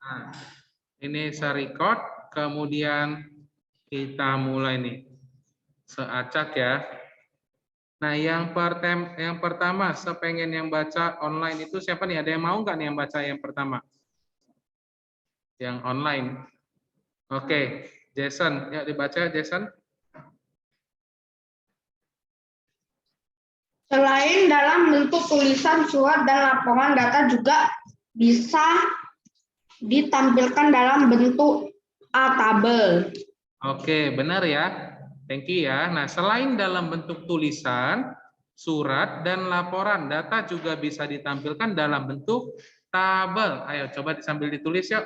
Nah, ini se-record, kemudian kita mulai nih. Seacak ya. Nah, yang pertama, sepengen yang baca online itu siapa nih? Ada yang mau nggak nih yang baca yang pertama? Yang online. Oke, Jason, ya dibaca Jason. Selain dalam bentuk tulisan, surat, dan laporan, data juga bisa ditampilkan dalam bentuk tabel. Oke, benar ya. Thank you ya. Nah, selain dalam bentuk tulisan, surat, dan laporan, data juga bisa ditampilkan dalam bentuk tabel. Ayo, coba sambil ditulis yuk.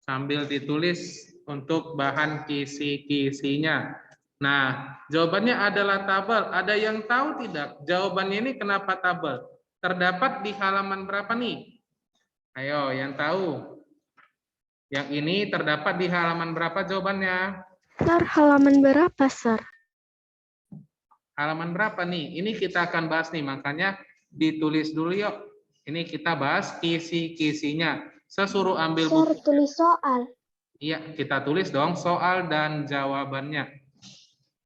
Sambil ditulis untuk bahan kisi-kisinya. Nah, jawabannya adalah tabel. Ada yang tahu tidak? Jawabannya ini kenapa tabel? Terdapat di halaman berapa nih? Ayo, yang tahu. Yang ini terdapat di halaman berapa jawabannya? Sir, halaman berapa, Sir? Halaman berapa nih? Ini kita akan bahas nih, makanya ditulis dulu yuk. Ini kita bahas kisi-kisinya. Saya suruh ambil buku. Sir, tulis soal. Iya, kita tulis dong soal dan jawabannya.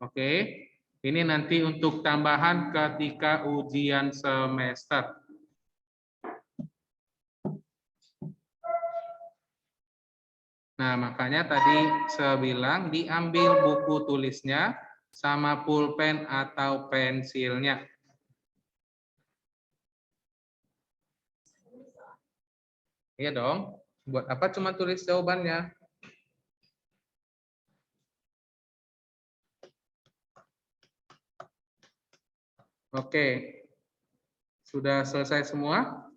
Oke, ini nanti untuk tambahan ketika ujian semester. Nah, makanya tadi saya bilang diambil buku tulisnya sama pulpen atau pensilnya. Iya dong. Buat apa cuma tulis jawabannya? Oke. Sudah selesai semua?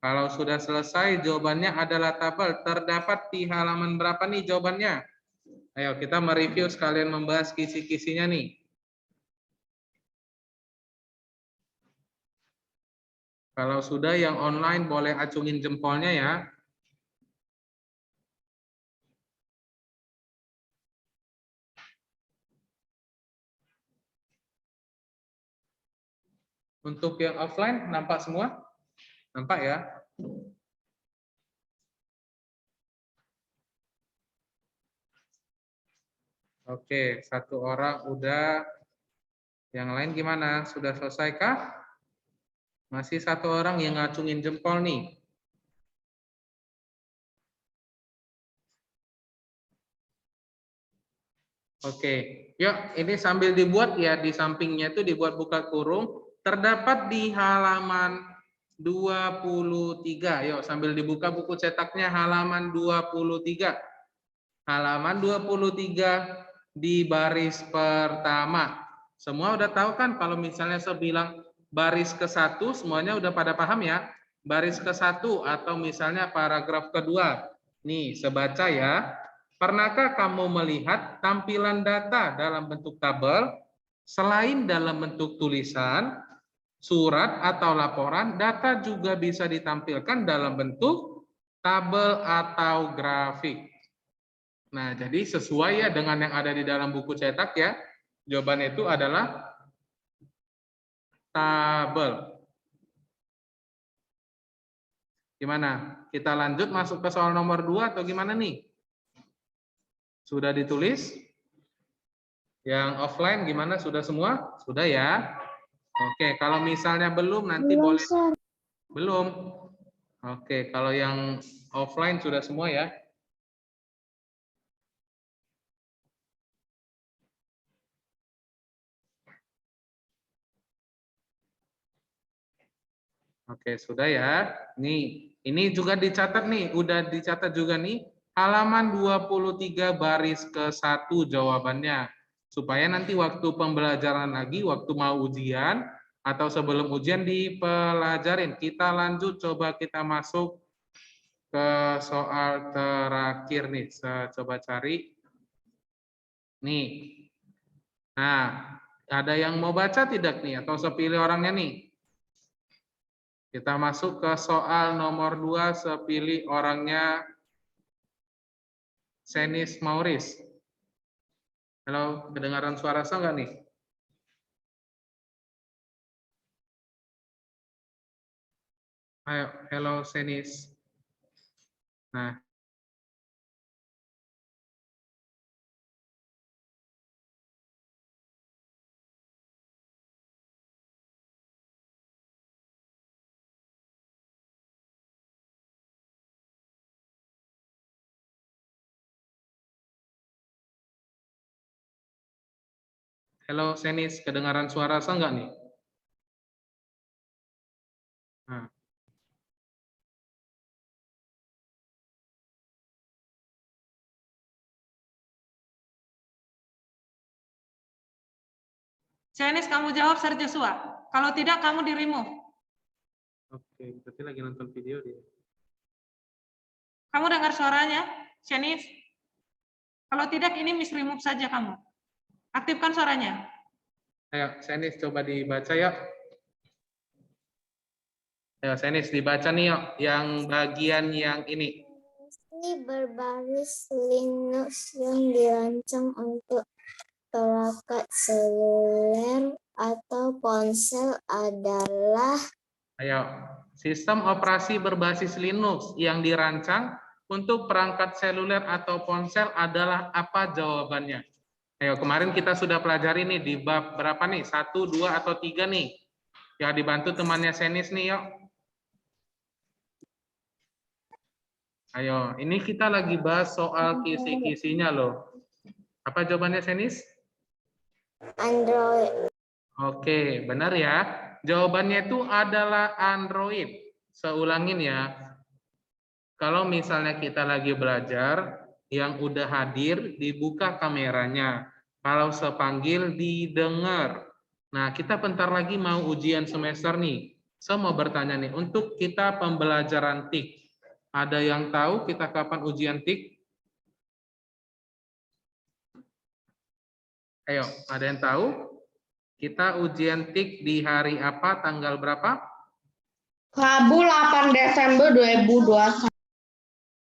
Kalau sudah selesai, jawabannya adalah tabel. Terdapat di halaman berapa nih jawabannya? Ayo kita mereview sekalian membahas kisi-kisinya nih. Kalau sudah yang online boleh acungin jempolnya ya. Untuk yang offline nampak semua? Nampak ya? Oke, satu orang udah. Yang lain gimana? Sudah selesai kah? Masih satu orang yang ngacungin jempol nih. Oke, yuk ini sambil dibuat ya, di sampingnya itu dibuat buka kurung. Terdapat di halaman 23. Yuk sambil dibuka buku cetaknya halaman 23. Halaman 23 di baris pertama. Semua udah tahu kan kalau misalnya saya bilang baris ke-1 semuanya udah pada paham ya? Baris ke-1 atau misalnya paragraf kedua. Nih, sebaca ya. Pernahkah kamu melihat tampilan data dalam bentuk tabel selain dalam bentuk tulisan, surat atau laporan, data juga bisa ditampilkan dalam bentuk tabel atau grafik. Nah, jadi sesuai ya dengan yang ada di dalam buku cetak ya. Jawabannya itu adalah tabel. Gimana? Kita lanjut masuk ke soal nomor 2 atau gimana nih? Sudah ditulis? Yang offline gimana? Sudah semua? Sudah ya? Oke, kalau misalnya belum nanti Belum, boleh. Sir. Belum? Oke, kalau yang offline sudah semua ya? Oke, sudah ya. Nih, ini juga dicatat nih, udah dicatat juga nih. Halaman 23 baris ke-1 jawabannya. Supaya nanti waktu pembelajaran lagi, waktu mau ujian, atau sebelum ujian dipelajarin. Kita lanjut, coba kita masuk ke soal terakhir nih. Saya coba cari. Nih. Nah, ada yang mau baca tidak nih? Atau saya pilih orangnya nih? Kita masuk ke soal nomor 2, sepilih orangnya Senis Mauris. Halo, kedengaran suara saya nggak nih? Ayo, hello Senis. Nah, Halo Senis, kedengaran suara saya enggak nih? Nah, Senis, kamu jawab Sir Joshua. Kalau tidak, kamu di-remove. oke, berarti lagi nonton video dia. Kamu dengar suaranya, Senis? Kalau tidak, ini miss remove saja kamu. Aktifkan suaranya. Ayo, Senis coba dibaca yuk. Ayo, Senis dibaca nih yuk, yang bagian yang ini. Ini berbasis Linux yang dirancang untuk perangkat seluler atau ponsel adalah Ayo, sistem operasi berbasis Linux yang dirancang untuk perangkat seluler atau ponsel adalah apa jawabannya? Ayo, kemarin kita sudah pelajari nih di bab berapa nih? 1, 2, atau 3 nih? Ya, dibantu temannya Senis nih yuk. Ayo, ini kita lagi bahas soal kisi-kisinya loh. Apa jawabannya Senis? Android. Oke, benar ya. Jawabannya itu adalah Android. Saya ulangin ya. Kalau misalnya kita lagi belajar, yang udah hadir dibuka kameranya. Kalau sepanggil didengar. Nah, kita bentar lagi mau ujian semester nih. Saya mau bertanya nih, untuk kita pembelajaran TIK, ada yang tahu kita kapan ujian TIK? Ayo, ada yang tahu? Kita ujian TIK di hari apa, tanggal berapa? Rabu 8 Desember 2021.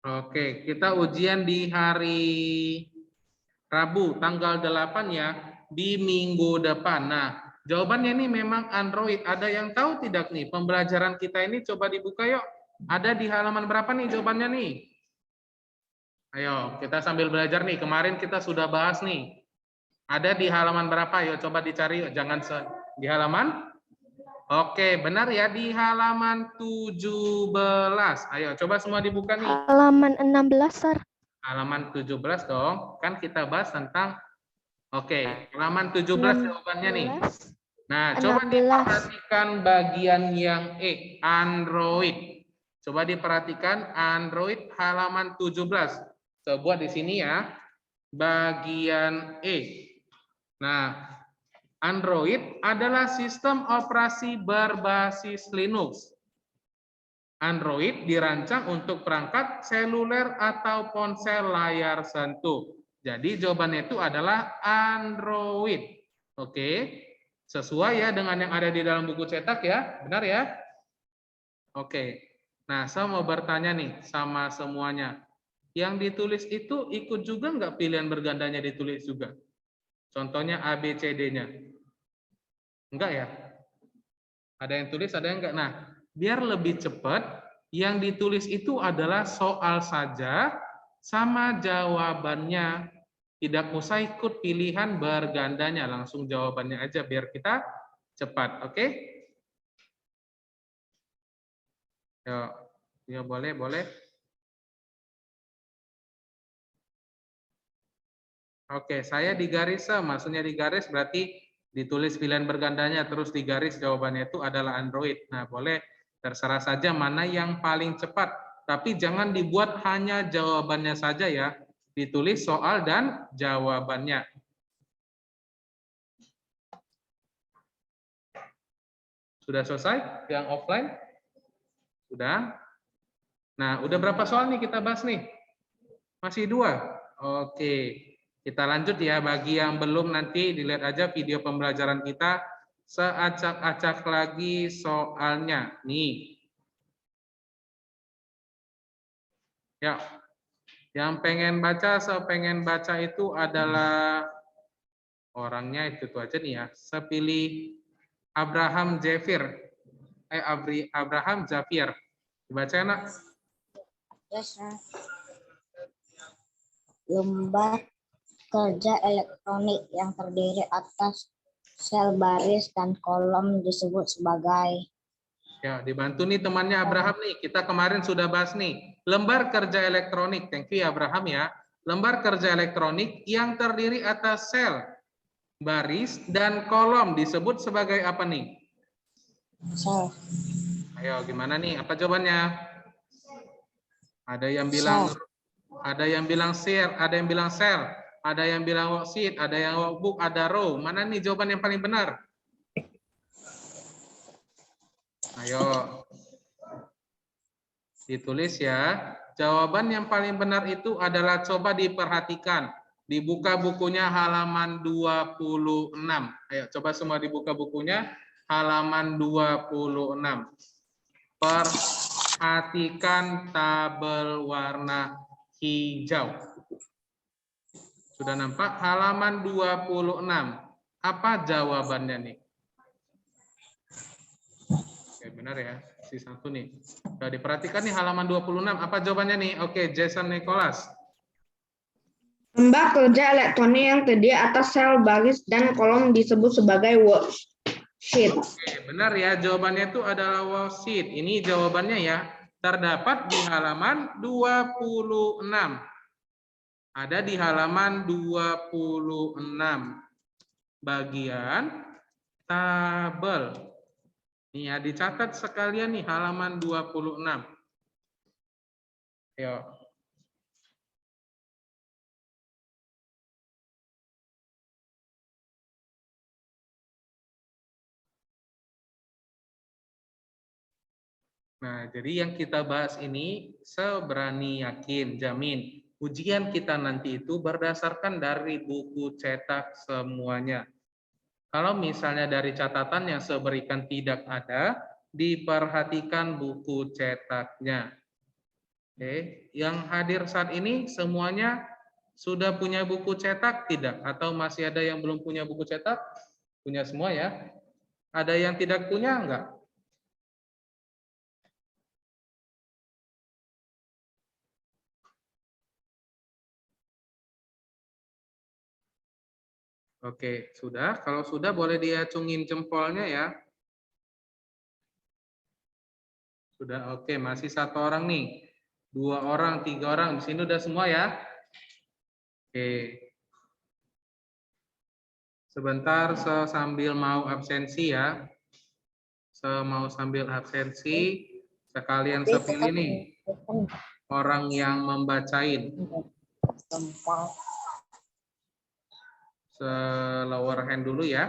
Oke, kita ujian di hari Rabu, tanggal 8 ya, di minggu depan. Nah, jawabannya ini memang Android. Ada yang tahu tidak nih, pembelajaran kita ini coba dibuka yuk. Ada di halaman berapa nih jawabannya nih? Ayo, kita sambil belajar nih. Kemarin kita sudah bahas nih. Ada di halaman berapa? Yuk coba dicari yuk. Jangan di halaman. Oke, benar ya, di halaman 17. Ayo, coba semua dibuka nih. Halaman 16, Sir. Halaman 17 dong. Kan kita bahas tentang, oke, halaman 17 jawabannya nih. 16. Nah, coba 16. diperhatikan bagian yang E, Android. Coba diperhatikan Android halaman 17. Coba di sini ya, bagian E. Nah, Android adalah sistem operasi berbasis Linux. Android dirancang untuk perangkat seluler atau ponsel layar sentuh. Jadi jawabannya itu adalah Android. Oke, sesuai ya dengan yang ada di dalam buku cetak ya, benar ya? Oke, nah saya mau bertanya nih sama semuanya. Yang ditulis itu ikut juga nggak pilihan bergandanya ditulis juga? Contohnya A, B, C, D-nya. Enggak ya? Ada yang tulis, ada yang enggak. Nah, biar lebih cepat, yang ditulis itu adalah soal saja sama jawabannya. Tidak usah ikut pilihan bergandanya, langsung jawabannya aja biar kita cepat, oke? Ya boleh, boleh. Oke, saya di garis, maksudnya di garis berarti ditulis pilihan bergandanya, terus di garis jawabannya itu adalah Android. Nah, boleh terserah saja mana yang paling cepat. Tapi jangan dibuat hanya jawabannya saja ya. Ditulis soal dan jawabannya. Sudah selesai yang offline? Sudah? Nah, udah berapa soal nih kita bahas nih? Masih 2? Oke. Kita lanjut ya, bagi yang belum nanti dilihat aja video pembelajaran kita, seacak-acak lagi soalnya. Nih. Ya, yang pengen baca, sepengen baca itu adalah orangnya itu tuh aja nih ya. Sepilih Abraham Zafir. Abraham Zafir. Dibaca nak? Yes, lembar kerja elektronik yang terdiri atas sel baris dan kolom disebut sebagai. Ya, dibantu nih temannya Abraham nih. Kita kemarin sudah bahas nih. Lembar kerja elektronik. Thank you Abraham ya. Lembar kerja elektronik yang terdiri atas sel. baris, dan kolom disebut sebagai apa nih? Sel. Ayo, gimana nih? Apa jawabannya? Ada yang bilang share, ada yang bilang share, ada yang bilang worksheet, ada yang workbook, ada row. Mana nih jawaban yang paling benar? Ayo. Ditulis ya. Jawaban yang paling benar itu adalah, coba diperhatikan. Dibuka bukunya halaman 26. Ayo coba semua dibuka bukunya halaman 26. Perhatikan tabel warna hijau. Sudah nampak halaman 26. Apa jawabannya nih? Oke, benar ya. Si satu nih. Sudah diperhatikan nih halaman 26. Apa jawabannya nih? Oke, Jason Nicholas. Lembar kerja elektronik yang terdiri atas sel, baris, dan kolom disebut sebagai worksheet. Oke, benar ya. Jawabannya itu adalah worksheet. Ini jawabannya ya. Terdapat di halaman 26. Ada di halaman 26. Bagian tabel. Nih ya, dicatat sekalian nih halaman 26. Ayo. Nah, jadi yang kita bahas ini seberani yakin, jamin. Ujian kita nanti itu berdasarkan dari buku cetak semuanya. Kalau misalnya dari catatan yang saya berikan tidak ada, diperhatikan buku cetaknya. Oke, yang hadir saat ini semuanya sudah punya buku cetak tidak? Atau masih ada yang belum punya buku cetak? Punya semua ya? Ada yang tidak punya enggak? Oke, sudah. Kalau sudah boleh diacungin jempolnya ya. Sudah, oke. Masih satu orang nih. 2 orang, 3 orang. Di sini udah semua ya. Oke. Sebentar, saya sambil mau absensi ya. Saya mau sambil absensi. Sekalian saya pilih nih. Orang yang membacain. Lower hand dulu ya.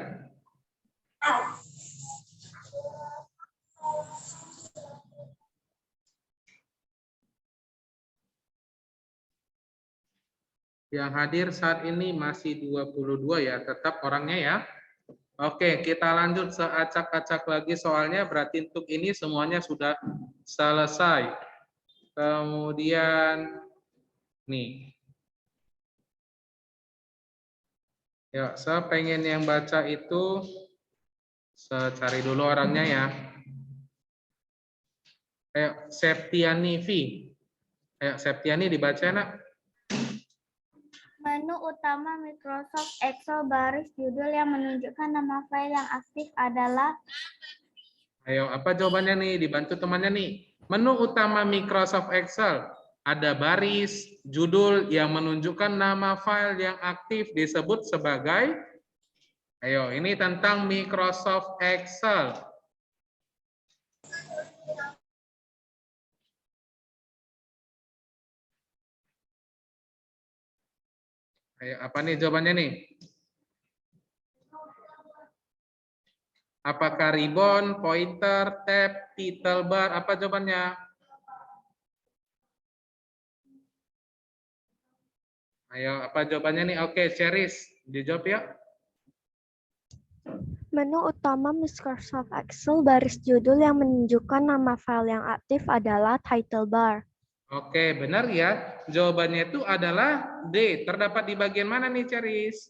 Yang hadir saat ini masih 22 ya, tetap orangnya ya. Oke, kita lanjut seacak-acak lagi soalnya, berarti untuk ini semuanya sudah selesai. Kemudian nih. Ya, saya pengen yang baca itu, saya cari dulu orangnya ya. Ayo, Septiani V. Ayo, Septiani dibaca nak. Menu utama Microsoft Excel baris judul yang menunjukkan nama file yang aktif adalah. Ayo, apa jawabannya nih? Dibantu temannya nih. Menu utama Microsoft Excel. Ada baris, judul yang menunjukkan nama file yang aktif disebut sebagai. Ayo, ini tentang Microsoft Excel. Ayo, apa nih jawabannya nih? Apakah ribbon, pointer, tab, title bar? Apa jawabannya? Ayo, apa jawabannya nih? Oke, Cheris, dijawab ya. Menu utama Microsoft Excel baris judul yang menunjukkan nama file yang aktif adalah title bar. Oke, benar ya. Jawabannya itu adalah D. Terdapat di bagian mana nih, Cheris?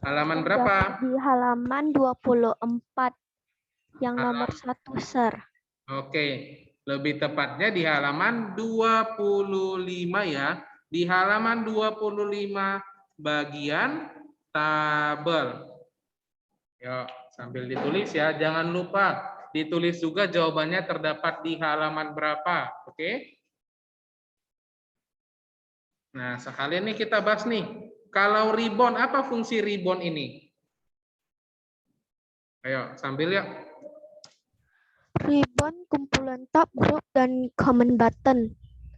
Halaman berapa? Di halaman 24 yang nomor 1, Sir. Oke, lebih tepatnya di halaman 25 ya. Di halaman 25 bagian tabel. Yuk, sambil ditulis ya. Jangan lupa ditulis juga jawabannya terdapat di halaman berapa. Oke? Nah, sekalian nih kita bahas nih. Kalau ribbon, apa fungsi ribbon ini? Ayo, sambil ya. Ribbon, kumpulan tab, grup, dan common button.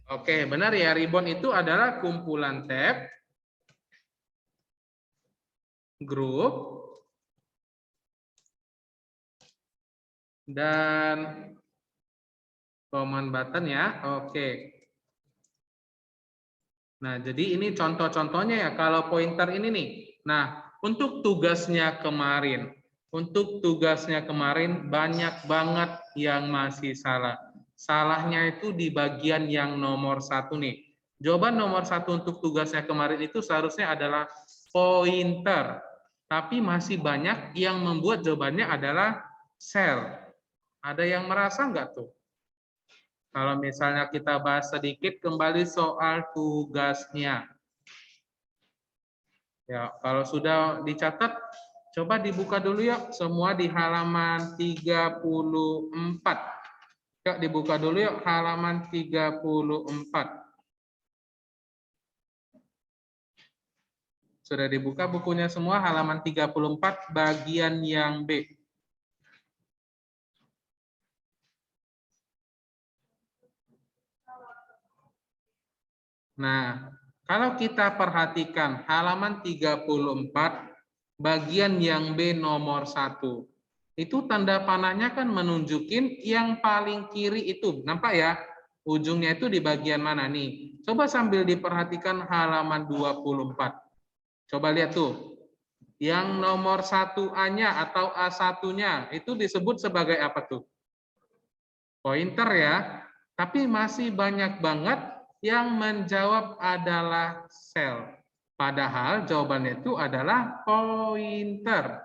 Oke, benar ya. Ribbon itu adalah kumpulan tab, grup, dan command button ya. Oke. Nah, jadi ini contoh-contohnya ya. Kalau pointer ini nih. Nah, untuk tugasnya kemarin. Untuk tugasnya kemarin banyak banget yang masih salah. Salahnya itu di bagian yang nomor 1 nih. Jawaban nomor 1 untuk tugasnya kemarin itu seharusnya adalah pointer. Tapi masih banyak yang membuat jawabannya adalah sel. Ada yang merasa nggak tuh? Kalau misalnya kita bahas sedikit kembali soal tugasnya. Ya, kalau sudah dicatat, coba dibuka dulu yuk. Semua di halaman 34. Yuk, dibuka dulu yuk halaman 34. Sudah dibuka bukunya semua halaman 34 bagian yang B. Nah, kalau kita perhatikan halaman 34 bagian yang B nomor 1. Itu tanda panahnya kan menunjukin yang paling kiri itu. Nampak ya? Ujungnya itu di bagian mana nih? Coba sambil diperhatikan halaman 24. Coba lihat tuh. Yang nomor 1A-nya atau A1-nya itu disebut sebagai apa tuh? Pointer ya. Tapi masih banyak banget yang menjawab adalah sel. Padahal jawabannya itu adalah pointer.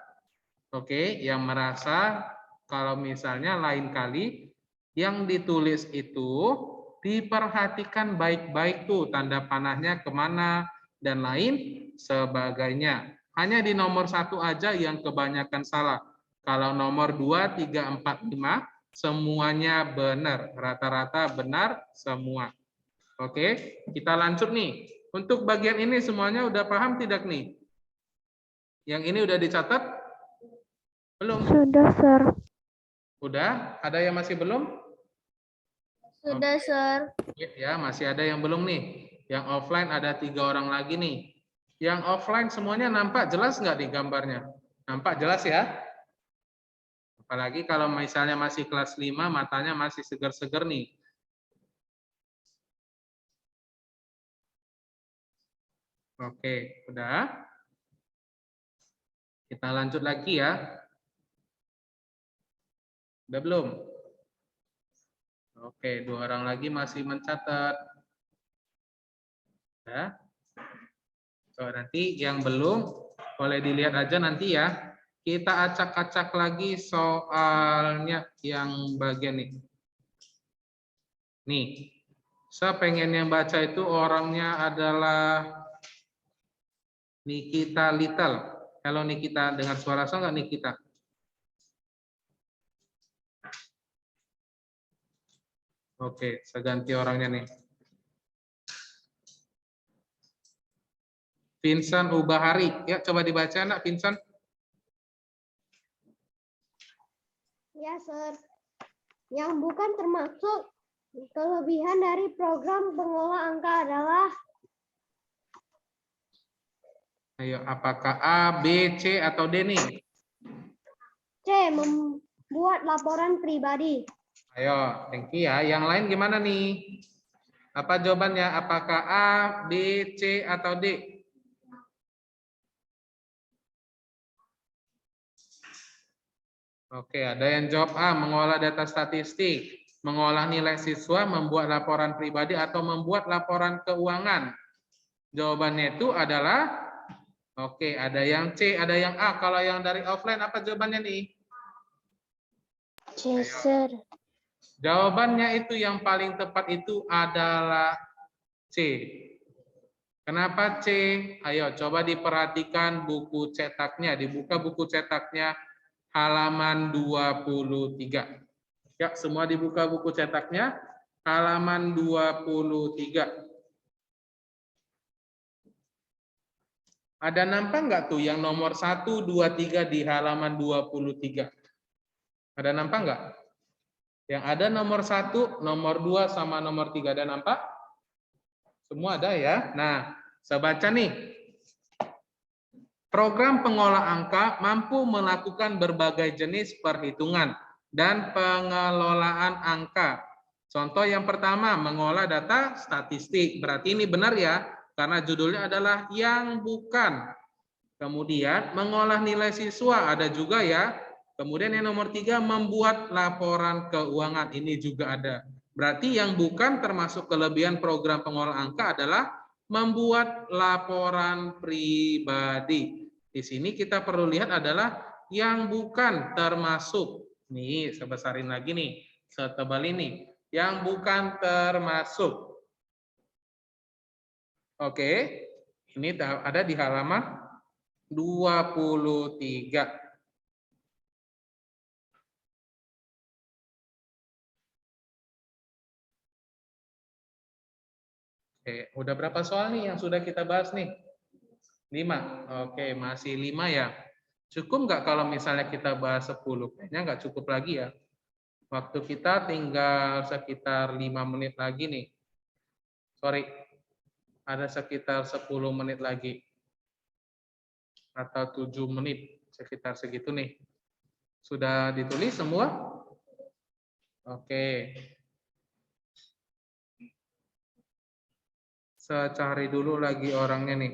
Oke, yang merasa kalau misalnya lain kali yang ditulis itu diperhatikan baik-baik tuh tanda panahnya kemana dan lain sebagainya. Hanya di nomor 1 aja yang kebanyakan salah. Kalau nomor 2, 3, 4, 5 semuanya benar. Rata-rata benar semua. Oke, kita lanjut nih. Untuk bagian ini semuanya udah paham tidak nih? Yang ini udah dicatat? Belum? Sudah, Sir. Udah? Ada yang masih belum? Sudah, Sir. Ya, masih ada yang belum nih. Yang offline ada 3 orang lagi nih. Yang offline semuanya nampak jelas nggak nih gambarnya? Nampak jelas ya? Apalagi kalau misalnya masih kelas 5, matanya masih seger-seger nih. Oke, udah. Kita lanjut lagi ya. Udah belum? Oke, 2 orang lagi masih mencatat. Ya. So, nanti yang belum boleh dilihat aja nanti ya. Kita acak-acak lagi soalnya yang bagian nih. Nih, saya pengen yang baca itu orangnya adalah Nikita Little. Halo Nikita, dengar suara saya nggak Nikita? Oke, saya ganti orangnya nih. Vincent Ubahari. Ya, coba dibaca nak Vincent. Ya, Sir. Yang bukan termasuk kelebihan dari program pengolah angka adalah Ayo, apakah A, B, C, atau D nih? C. Membuat laporan pribadi. Ayo, thank you ya. Yang lain gimana nih? Apa jawabannya? Apakah A, B, C, atau D? Oke, ada yang jawab A, mengolah data statistik, mengolah nilai siswa, membuat laporan pribadi, atau membuat laporan keuangan. Jawabannya itu adalah, oke, ada yang C, ada yang A. Kalau yang dari offline, apa jawabannya nih? C, Sir. Jawabannya itu yang paling tepat itu adalah C. Kenapa C? Ayo coba diperhatikan buku cetaknya. Dibuka buku cetaknya halaman 23. Ya, semua dibuka buku cetaknya halaman 23. Ada nampak nggak tuh yang nomor 1, 2, 3 di halaman 23? Ada nampak nggak? Yang ada nomor 1, nomor 2, sama nomor 3. Ada nampak? Semua ada ya. Nah, saya baca nih. Program pengolah angka mampu melakukan berbagai jenis perhitungan dan pengelolaan angka. Contoh yang pertama, mengolah data statistik. Berarti ini benar ya, karena judulnya adalah yang bukan. Kemudian, mengolah nilai siswa, ada juga ya. Kemudian yang nomor 3, membuat laporan keuangan. Ini juga ada. Berarti yang bukan termasuk kelebihan program pengolah angka adalah membuat laporan pribadi. Di sini kita perlu lihat adalah yang bukan termasuk. Nih, saya besarin lagi nih, setebal ini. Yang bukan termasuk. Oke, ini ada di halaman 23. Oke, udah berapa soal nih yang sudah kita bahas nih? 5. Oke, masih 5 ya. Cukup nggak kalau misalnya kita bahas 10? Kayaknya nggak cukup lagi ya. Waktu kita tinggal sekitar 5 menit lagi nih. Sorry, ada sekitar 10 menit lagi. Atau 7 menit, sekitar segitu nih. Sudah ditulis semua? Oke. Saya cari dulu lagi orangnya nih.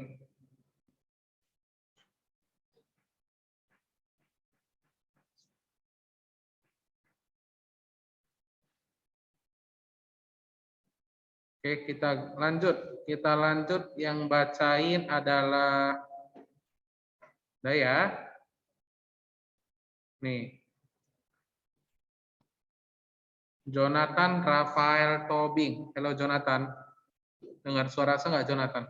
Oke, kita lanjut. Kita lanjut, yang bacain adalah udah ya. Nih. Jonathan Rafael Tobing. Halo Jonathan. Dengar suara saya nggak Jonathan?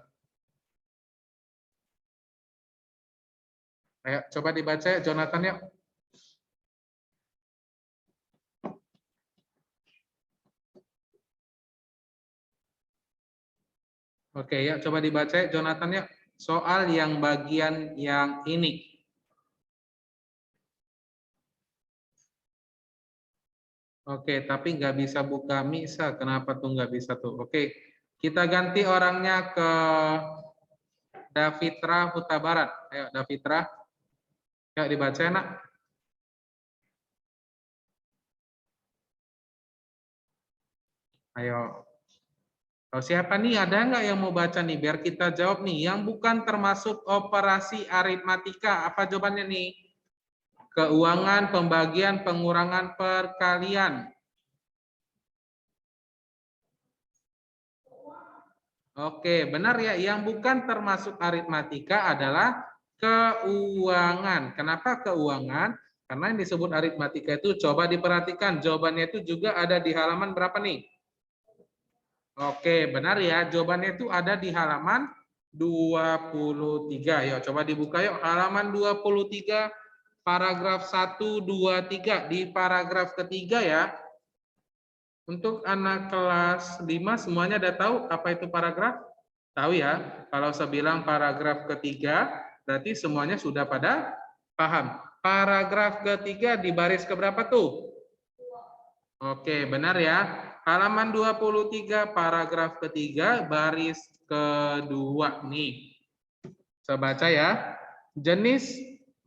Ayo coba dibaca ya Jonathan ya. Oke ya, coba dibaca ya Jonathan ya. Soal yang bagian yang ini. Oke, tapi nggak bisa buka Misa. Kenapa tuh nggak bisa tuh? Oke, kita ganti orangnya ke Davitra Huta Barat. Ayo Davitra. Ayo dibaca ya, nak. Ayo. Oh, siapa nih? Ada nggak yang mau baca nih? Biar kita jawab nih. Yang bukan termasuk operasi aritmatika. Apa jawabannya nih? Keuangan, pembagian, pengurangan, perkalian. Oke, benar ya. Yang bukan termasuk aritmatika adalah keuangan. Kenapa keuangan? Karena yang disebut aritmatika itu, coba diperhatikan. Jawabannya itu juga ada di halaman berapa nih? Oke, benar ya. Jawabannya itu ada di halaman 23. Yuk, coba dibuka yuk. Halaman 23, paragraf 1, 2, 3. Di paragraf ketiga ya. Untuk anak kelas 5 semuanya udah tahu apa itu paragraf? Tahu ya. Kalau saya bilang paragraf ketiga, berarti semuanya sudah pada paham. Paragraf ketiga di baris keberapa tuh? Oke, benar ya. Halaman 23, paragraf ketiga, baris kedua nih. Saya baca ya. Jenis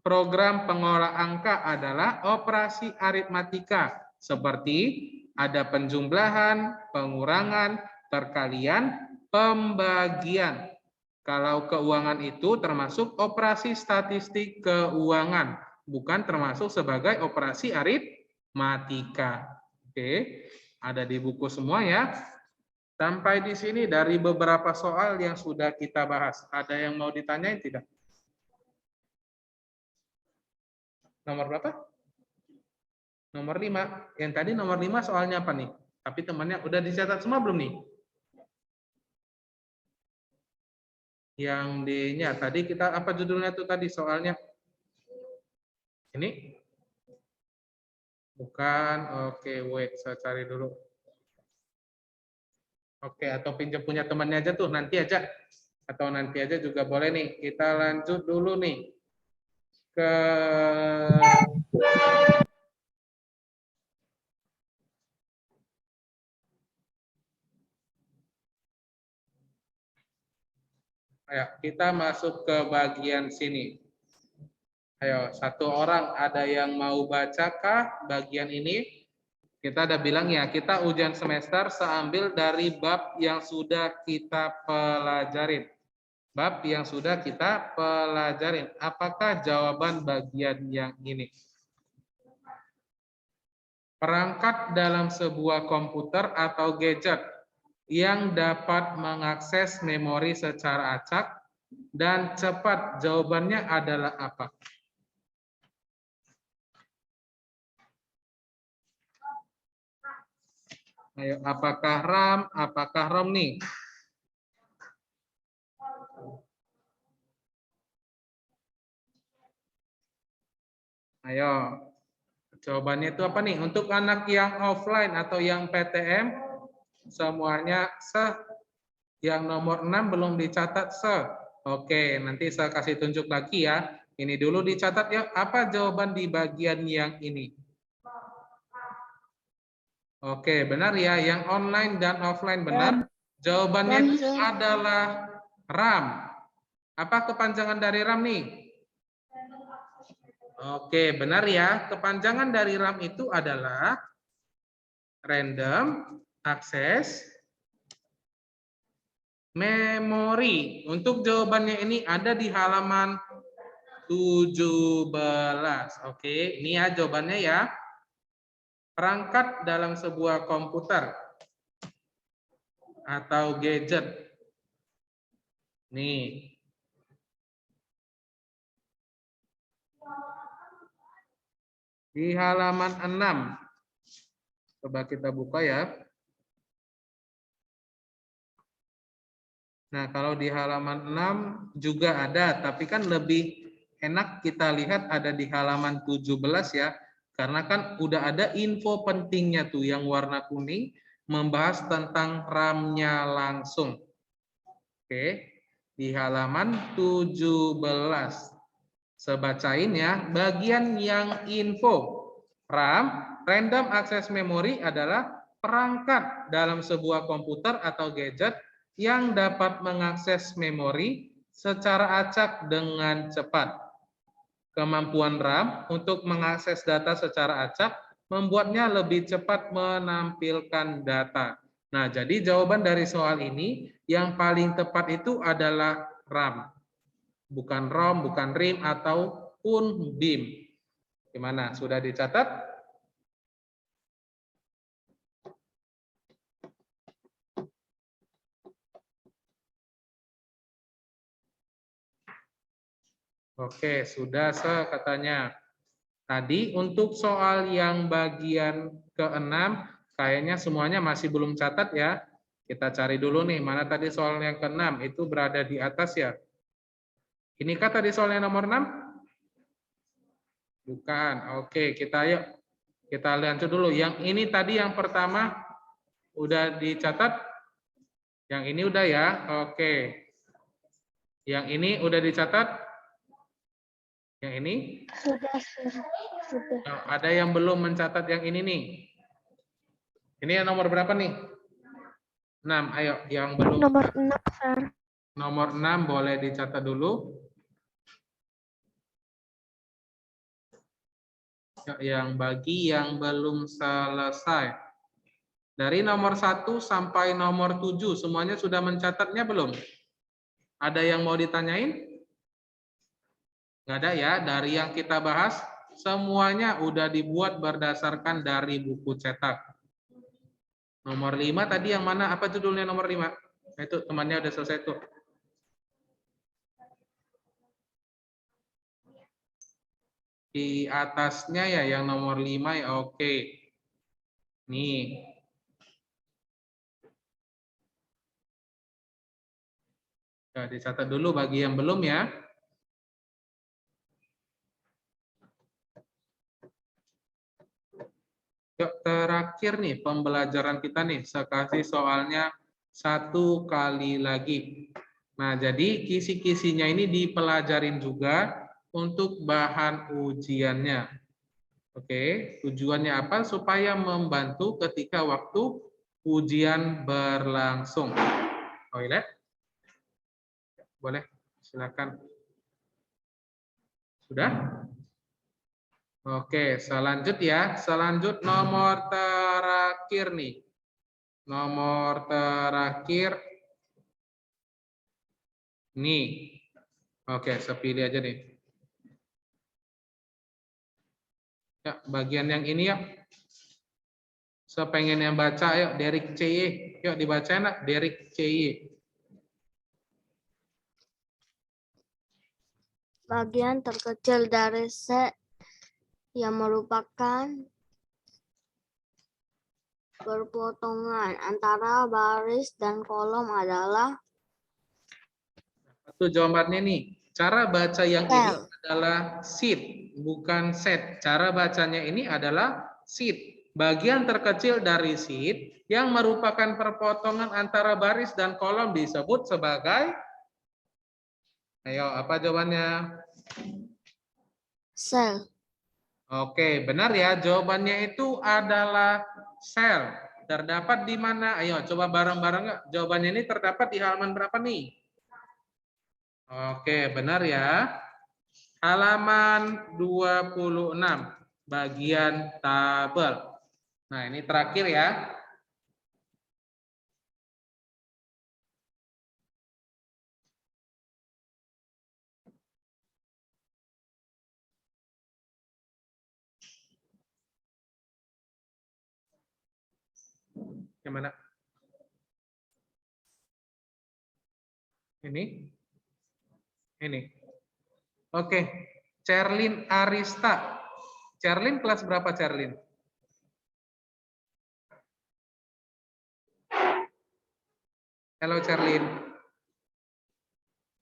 program pengolah angka adalah operasi aritmatika, seperti ada penjumlahan, pengurangan, perkalian, pembagian. Kalau keuangan itu termasuk operasi statistik keuangan, bukan termasuk sebagai operasi aritmatika. Oke, ada di buku semua ya. Sampai di sini dari beberapa soal yang sudah kita bahas. Ada yang mau ditanyain tidak? Nomor berapa? Nomor 5. Yang tadi nomor 5 soalnya apa nih? Tapi temannya udah dicatat semua belum nih? Yang D-nya tadi kita apa judulnya tuh tadi soalnya? Ini? Bukan. Oke, wait, saya cari dulu. Oke, atau pinjam punya temannya aja tuh, nanti aja. Atau nanti aja juga boleh nih. Kita lanjut dulu nih ke ayo, kita masuk ke bagian sini. Ayo, satu orang ada yang mau bacakah bagian ini? Kita udah bilang ya, kita ujian semester seambil dari bab yang sudah kita pelajarin. Bab yang sudah kita pelajarin. Apakah jawaban bagian yang ini? Perangkat dalam sebuah komputer atau gadget yang dapat mengakses memori secara acak dan cepat. Jawabannya adalah apa? Ayo, apakah RAM, apakah ROM nih? Ayo, jawabannya itu apa nih? Untuk anak yang offline atau yang PTM, semuanya se. Yang nomor 6 belum dicatat se. Oke, nanti saya kasih tunjuk lagi ya. Ini dulu dicatat ya. Apa jawaban di bagian yang ini? Oke, benar ya. Yang online dan offline benar. Jawabannya itu adalah RAM. Apa kepanjangan dari RAM nih? Oke, benar ya. Kepanjangan dari RAM itu adalah Random Access Memory. Untuk jawabannya ini ada di halaman 17. Oke, ini ya jawabannya ya. Perangkat dalam sebuah komputer atau gadget. Nih. Di halaman 6. Coba kita buka ya. Nah, kalau di halaman 6 juga ada, tapi kan lebih enak kita lihat ada di halaman 17 ya. Karena kan udah ada info pentingnya tuh yang warna kuning membahas tentang RAM-nya langsung. Oke, di halaman 17. Saya bacain ya, bagian yang info. RAM, Random Access Memory adalah perangkat dalam sebuah komputer atau gadget yang dapat mengakses memori secara acak dengan cepat. Kemampuan RAM untuk mengakses data secara acak membuatnya lebih cepat menampilkan data. Nah, jadi jawaban dari soal ini yang paling tepat itu adalah RAM. Bukan ROM, bukan RIM, ataupun DIM. Gimana? Sudah dicatat? Oke, sudah katanya. Tadi untuk soal yang bagian ke-6, kayaknya semuanya masih belum catat ya. Kita cari dulu nih, mana tadi soal yang ke-6, itu berada di atas ya. Inikah tadi soal yang nomor 6? Bukan, oke, yuk. Kita lanjut dulu. Yang ini tadi yang pertama, udah dicatat? Yang ini udah ya, oke. Yang ini udah dicatat? Yang ini? Sudah. Nah, ada yang belum mencatat yang ini nih. Ini yang nomor berapa nih? 6. Ayo, yang belum. Nomor 6, Sir. Nomor 6 boleh dicatat dulu. Yang bagi yang belum selesai. Dari nomor 1 sampai nomor 7, semuanya sudah mencatatnya belum? Ada yang mau ditanyain? Nggak ada ya, dari yang kita bahas, semuanya udah dibuat berdasarkan dari buku cetak. Nomor 5 tadi yang mana? Apa judulnya nomor 5? Nah, itu temannya udah selesai tuh. Di atasnya ya yang nomor 5 ya, oke. Nih. Nah, dicatat dulu bagi yang belum ya. Yuk, terakhir nih pembelajaran kita nih. Saya kasih soalnya 1 kali lagi. Nah, jadi kisi-kisinya ini dipelajarin juga untuk bahan ujiannya. Oke, tujuannya apa? Supaya membantu ketika waktu ujian berlangsung. Toilet? Boleh, silakan. Sudah? Oke, selanjut ya. Selanjut nomor terakhir nih. Nomor terakhir. Nih. Oke, saya pilih aja nih. Ya, bagian yang ini ya. Saya pengen yang baca, yuk, Derek C.Y. Yuk, dibacain nak, Derek C.Y. Bagian terkecil dari set yang merupakan perpotongan antara baris dan kolom adalah Itu jawabannya nih. Cara baca yang ini sel. adalah sheet, bukan set. Cara bacanya ini adalah sheet. Bagian terkecil dari sheet yang merupakan perpotongan antara baris dan kolom disebut sebagai, ayo, apa jawabannya? Sel. Oke, benar ya. Jawabannya itu adalah sel. Terdapat di mana? Ayo, coba bareng-bareng nggak? Jawabannya ini terdapat di halaman berapa nih? Oke, benar ya. Halaman 26, bagian tabel. Nah, ini terakhir ya. Yang mana? Ini? Ini. Oke, Cerlin Arista. Cerlin kelas berapa Cerlin? Halo Cerlin.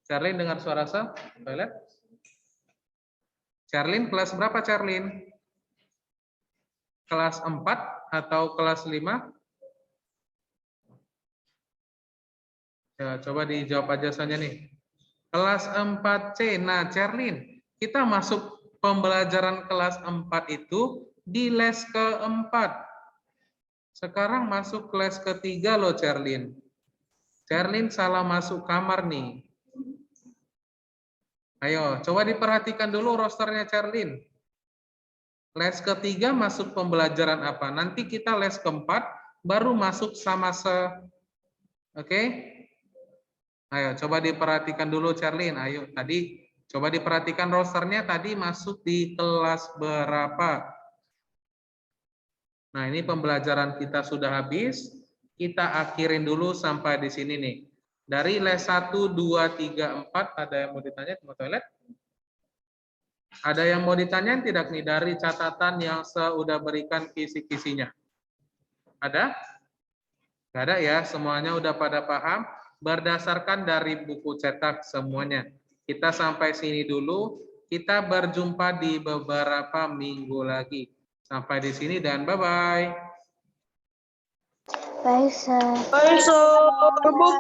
Cerlin dengar suara saya? Toilet? Cerlin kelas berapa Cerlin? Kelas 4 atau kelas 5? Ya, coba dijawab aja saja nih. Kelas 4C. Nah, Cerlin, kita masuk pembelajaran kelas 4 itu di les keempat. Sekarang masuk kelas ketiga loh, Cerlin. Cerlin salah masuk kamar nih. Ayo, coba diperhatikan dulu rosternya Cerlin. Les ketiga masuk pembelajaran apa? Nanti kita les keempat, baru masuk sama Oke? Ayo, coba diperhatikan dulu, Cerlin. Ayo, tadi coba diperhatikan rosternya tadi masuk di kelas berapa. Nah, ini pembelajaran kita sudah habis. Kita akhirin dulu sampai di sini nih. Dari les 1, 2, 3, 4, ada yang mau ditanya ke toilet? Ada yang mau ditanyain tidak nih dari catatan yang saya udah berikan kisi-kisinya? Ada? Nggak ada ya, semuanya udah pada paham? Berdasarkan dari buku cetak semuanya. Kita sampai sini dulu. Kita berjumpa di beberapa minggu lagi. Sampai di sini dan bye-bye. Baik, Sir. Baik, Sir. Bobo.